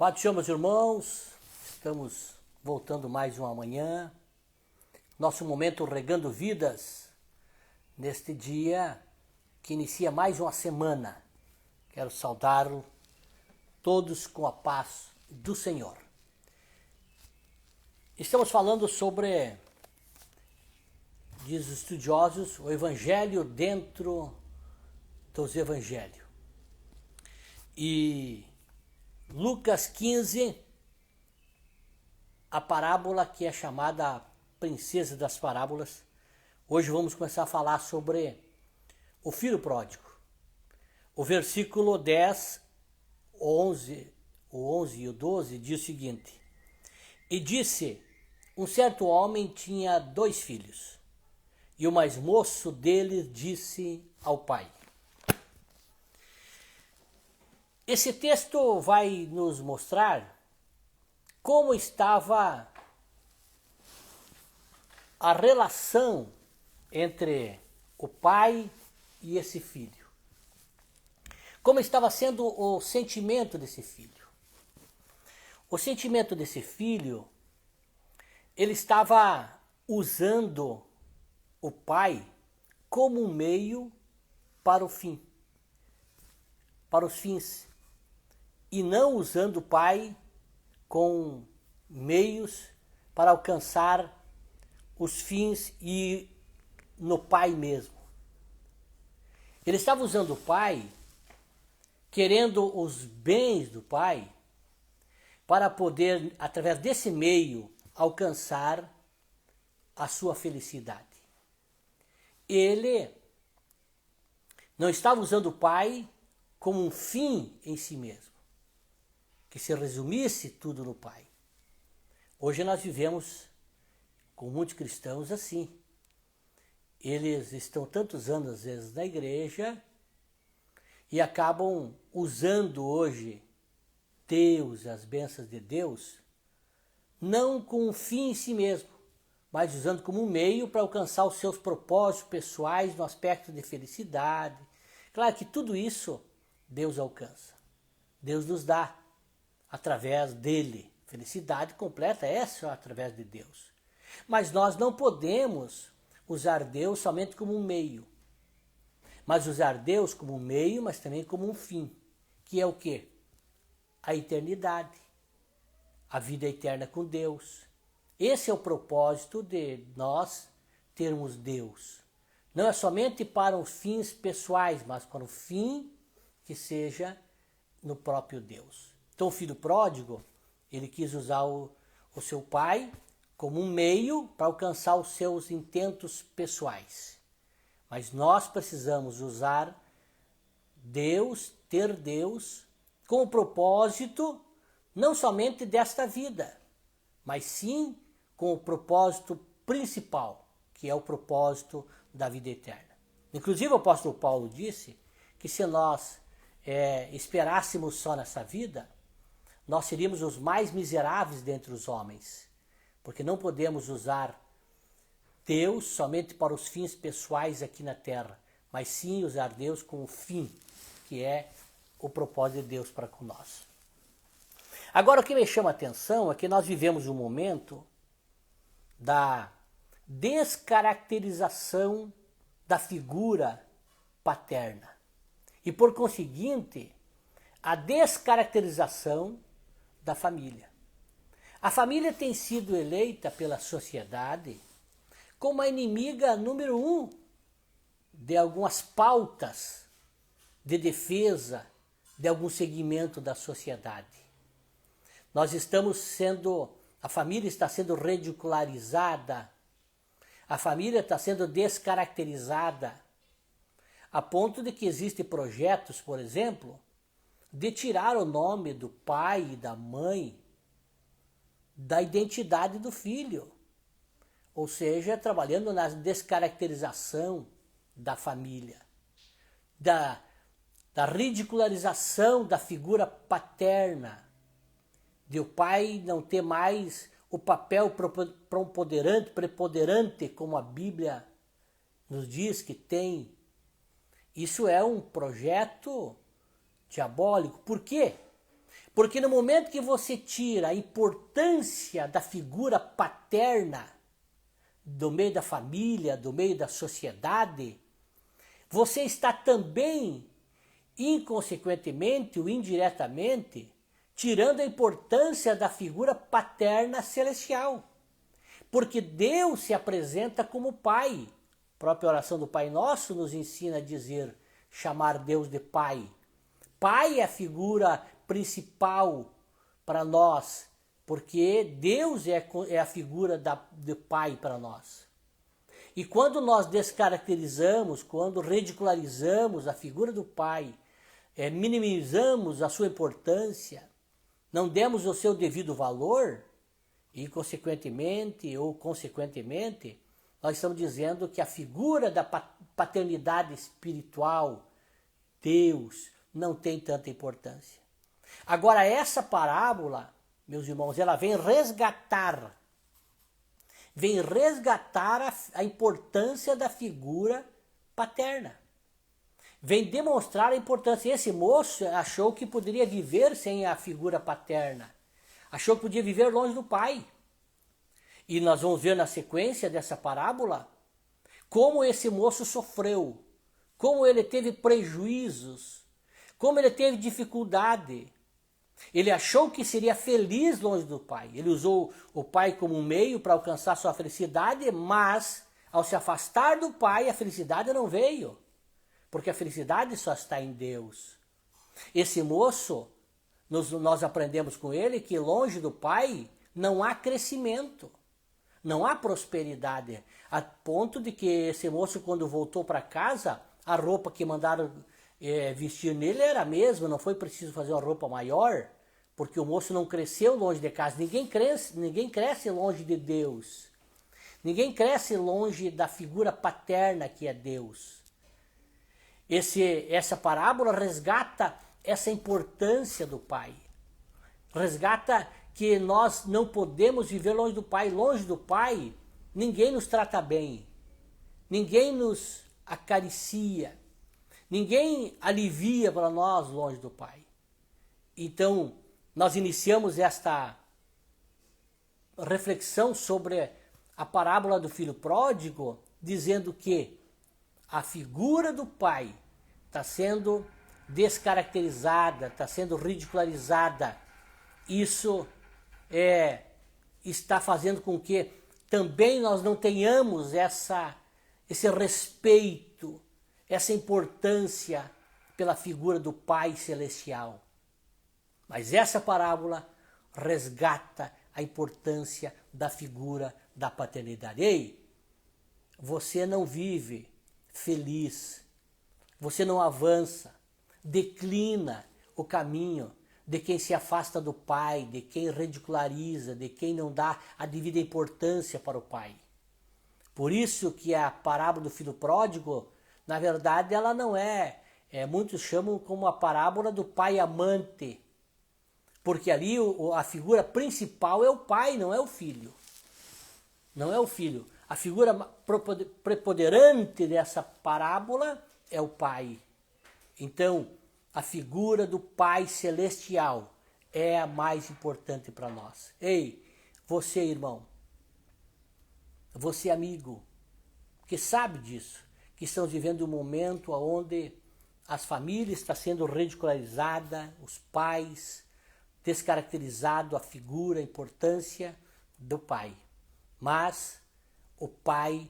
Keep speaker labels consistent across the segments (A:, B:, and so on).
A: Pai do Senhor, meus irmãos, estamos voltando mais uma manhã, nosso momento regando vidas, neste dia que inicia mais uma semana. Quero saudá-lo todos com a paz do Senhor. Estamos falando sobre, diz os estudiosos, o Evangelho dentro dos Evangelhos. E Lucas 15, a parábola que é chamada a princesa das parábolas. Hoje vamos começar a falar sobre o filho pródigo. O versículo 10, 11, o 11 e o 12 diz o seguinte: E disse, um certo homem tinha 2 filhos, e o mais moço deles disse ao pai. Esse texto vai nos mostrar como estava a relação entre o pai e esse filho. Como estava sendo o sentimento desse filho. O sentimento desse filho, ele estava usando o pai como um meio para o fim, para os fins. E não usando o pai com meios para alcançar os fins e no pai mesmo. Ele estava usando o pai, querendo os bens do pai, para poder, através desse meio, alcançar a sua felicidade. Ele não estava usando o pai como um fim em si mesmo, que se resumisse tudo no pai. Hoje nós vivemos com muitos cristãos assim. Eles estão tantos anos, às vezes, na igreja e acabam usando hoje Deus, as bênçãos de Deus, não com um fim em si mesmo, mas usando como um meio para alcançar os seus propósitos pessoais no aspecto de felicidade. Claro que tudo isso Deus alcança. Deus nos dá através dele. Felicidade completa é só através de Deus. Mas nós não podemos usar Deus somente como um meio. Mas usar Deus como um meio, mas também como um fim. Que é o quê? A eternidade. A vida eterna com Deus. Esse é o propósito de nós termos Deus. Não é somente para os fins pessoais, mas para o fim que seja no próprio Deus. Então o filho pródigo, ele quis usar o seu pai como um meio para alcançar os seus intentos pessoais. Mas nós precisamos usar Deus, ter Deus, com o propósito não somente desta vida, mas sim com o propósito principal, que é o propósito da vida eterna. Inclusive o apóstolo Paulo disse que se nós esperássemos só nessa vida, nós seríamos os mais miseráveis dentre os homens, porque não podemos usar Deus somente para os fins pessoais aqui na terra, mas sim usar Deus com o fim, que é o propósito de Deus para com nós. Agora o que me chama a atenção é que nós vivemos um momento da descaracterização da figura paterna e, por conseguinte, a descaracterização da família. A família tem sido eleita pela sociedade como a inimiga número 1 de algumas pautas de defesa de algum segmento da sociedade. A família está sendo ridicularizada, a família está sendo descaracterizada, a ponto de que existem projetos, por exemplo, de tirar o nome do pai e da mãe da identidade do filho. Ou seja, trabalhando na descaracterização da família, da ridicularização da figura paterna, de o pai não ter mais o papel preponderante, como a Bíblia nos diz que tem. Isso é um projeto diabólico. Por quê? Porque no momento que você tira a importância da figura paterna do meio da família, do meio da sociedade, você está também, inconsequentemente ou indiretamente, tirando a importância da figura paterna celestial. Porque Deus se apresenta como Pai. A própria oração do Pai Nosso nos ensina a dizer, chamar Deus de Pai. Pai é a figura principal para nós, porque Deus é a figura de Pai para nós. E quando nós descaracterizamos, quando ridicularizamos a figura do Pai, minimizamos a sua importância, não demos o seu devido valor, e consequentemente ou consequentemente, nós estamos dizendo que a figura da paternidade espiritual, Deus, não tem tanta importância. Agora, essa parábola, meus irmãos, ela vem resgatar a importância da figura paterna. Vem demonstrar a importância. Esse moço achou que poderia viver sem a figura paterna. Achou que podia viver longe do pai. E nós vamos ver na sequência dessa parábola como esse moço sofreu, como ele teve prejuízos, como ele teve dificuldade. Ele achou que seria feliz longe do pai. Ele usou o pai como um meio para alcançar sua felicidade, mas ao se afastar do pai, a felicidade não veio. Porque a felicidade só está em Deus. Esse moço, nós aprendemos com ele que longe do pai não há crescimento, não há prosperidade. A ponto de que esse moço, quando voltou para casa, a roupa que mandaram vestir nele era a mesma, não foi preciso fazer uma roupa maior, porque o moço não cresceu longe de casa. Ninguém cresce longe de Deus. Ninguém cresce longe da figura paterna que é Deus. Essa parábola resgata essa importância do pai. Resgata que nós não podemos viver longe do pai. Longe do pai, ninguém nos trata bem. Ninguém nos acaricia. Ninguém alivia para nós longe do pai. Então, nós iniciamos esta reflexão sobre a parábola do filho pródigo, dizendo que a figura do pai está sendo descaracterizada, está sendo ridicularizada. Isso está fazendo com que também nós não tenhamos esse respeito, essa importância pela figura do Pai Celestial. Mas essa parábola resgata a importância da figura da paternidade. Ei, você não vive feliz, você não avança, declina o caminho de quem se afasta do Pai, de quem ridiculariza, de quem não dá a devida importância para o Pai. Por isso que a parábola do filho pródigo, na verdade, ela não muitos chamam como a parábola do pai amante, porque ali a figura principal é o pai, não é o filho. Não é o filho. A figura preponderante dessa parábola é o pai. Então, a figura do Pai Celestial é a mais importante para nós. Ei, você irmão, você amigo, que sabe disso, que estamos vivendo um momento onde as famílias estão sendo ridicularizadas, os pais, descaracterizado a figura, a importância do pai. Mas o pai,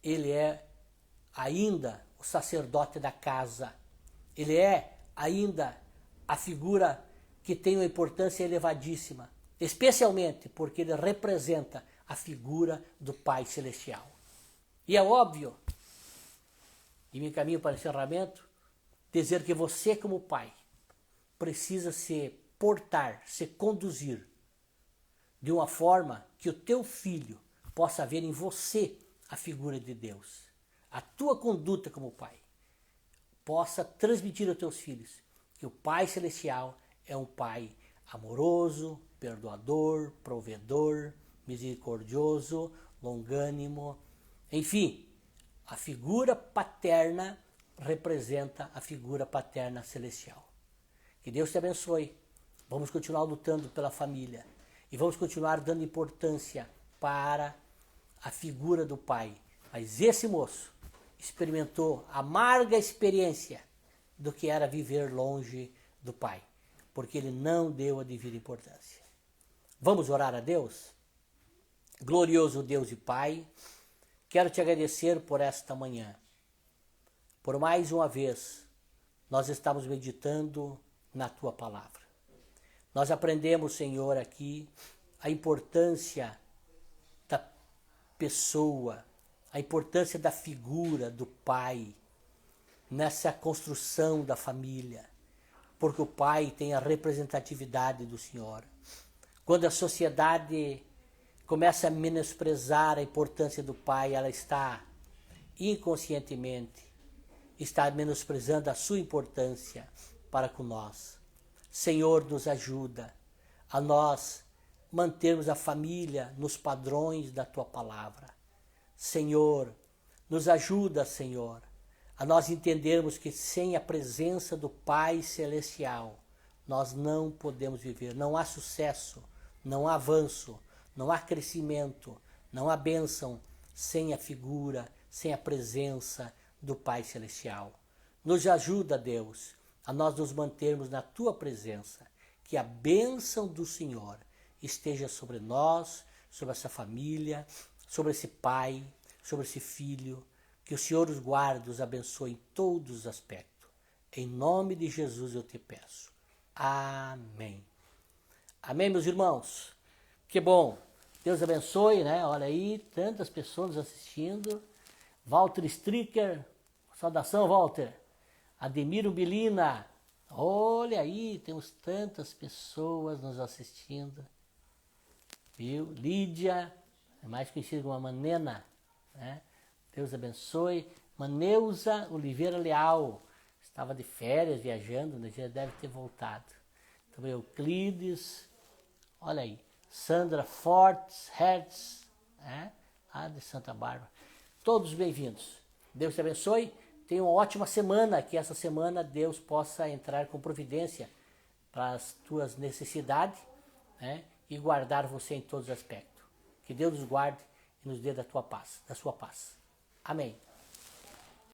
A: ele é ainda o sacerdote da casa. Ele é ainda a figura que tem uma importância elevadíssima, especialmente porque ele representa a figura do Pai Celestial. E é óbvio, e me encaminho para o encerramento, dizer que você como pai precisa se portar, se conduzir de uma forma que o teu filho possa ver em você a figura de Deus. A tua conduta como pai possa transmitir aos teus filhos que o Pai Celestial é um Pai amoroso, perdoador, provedor, misericordioso, longânimo. Enfim, a figura paterna representa a figura paterna celestial. Que Deus te abençoe, Vamos continuar lutando pela família e vamos continuar dando importância para a figura do pai. Mas esse moço experimentou a amarga experiência do que era viver longe do pai, porque ele não deu a devida importância. Vamos orar a Deus? Glorioso Deus e Pai, quero te agradecer por esta manhã. Por mais uma vez, nós estamos meditando na tua palavra. Nós aprendemos, Senhor, aqui a importância da pessoa, a importância da figura do pai nessa construção da família, porque o pai tem a representatividade do Senhor. Quando a sociedade começa a menosprezar a importância do pai, ela está inconscientemente menosprezando a sua importância para com nós. Senhor, nos ajuda a nós mantermos a família nos padrões da tua palavra. Senhor, nos ajuda, Senhor, a nós entendermos que sem a presença do Pai Celestial, nós não podemos viver. Não há sucesso, não há avanço, não há crescimento, não há bênção sem a figura, sem a presença do Pai Celestial. Nos ajuda, Deus, a nós nos mantermos na tua presença, que a bênção do Senhor esteja sobre nós, sobre essa família, sobre esse pai, sobre esse filho, que o Senhor os guarde, os abençoe em todos os aspectos. Em nome de Jesus eu te peço. Amém. Amém, meus irmãos? Que bom. Deus abençoe, né? Olha aí, tantas pessoas nos assistindo. Walter Stricker, saudação, Walter. Ademiro Bilina, olha aí, temos tantas pessoas nos assistindo. Viu? Lídia, é mais conhecida como a Manena, né? Deus abençoe. Maneuza Oliveira Leal, estava de férias, viajando, né? Já deve ter voltado. Também Euclides, olha aí. Sandra Fortes, Hertz, né? De Santa Bárbara. Todos bem-vindos. Deus te abençoe. Tenha uma ótima semana, que essa semana Deus possa entrar com providência para as tuas necessidades, né? E guardar você em todos os aspectos. Que Deus nos guarde e nos dê da tua paz, da sua paz. Amém.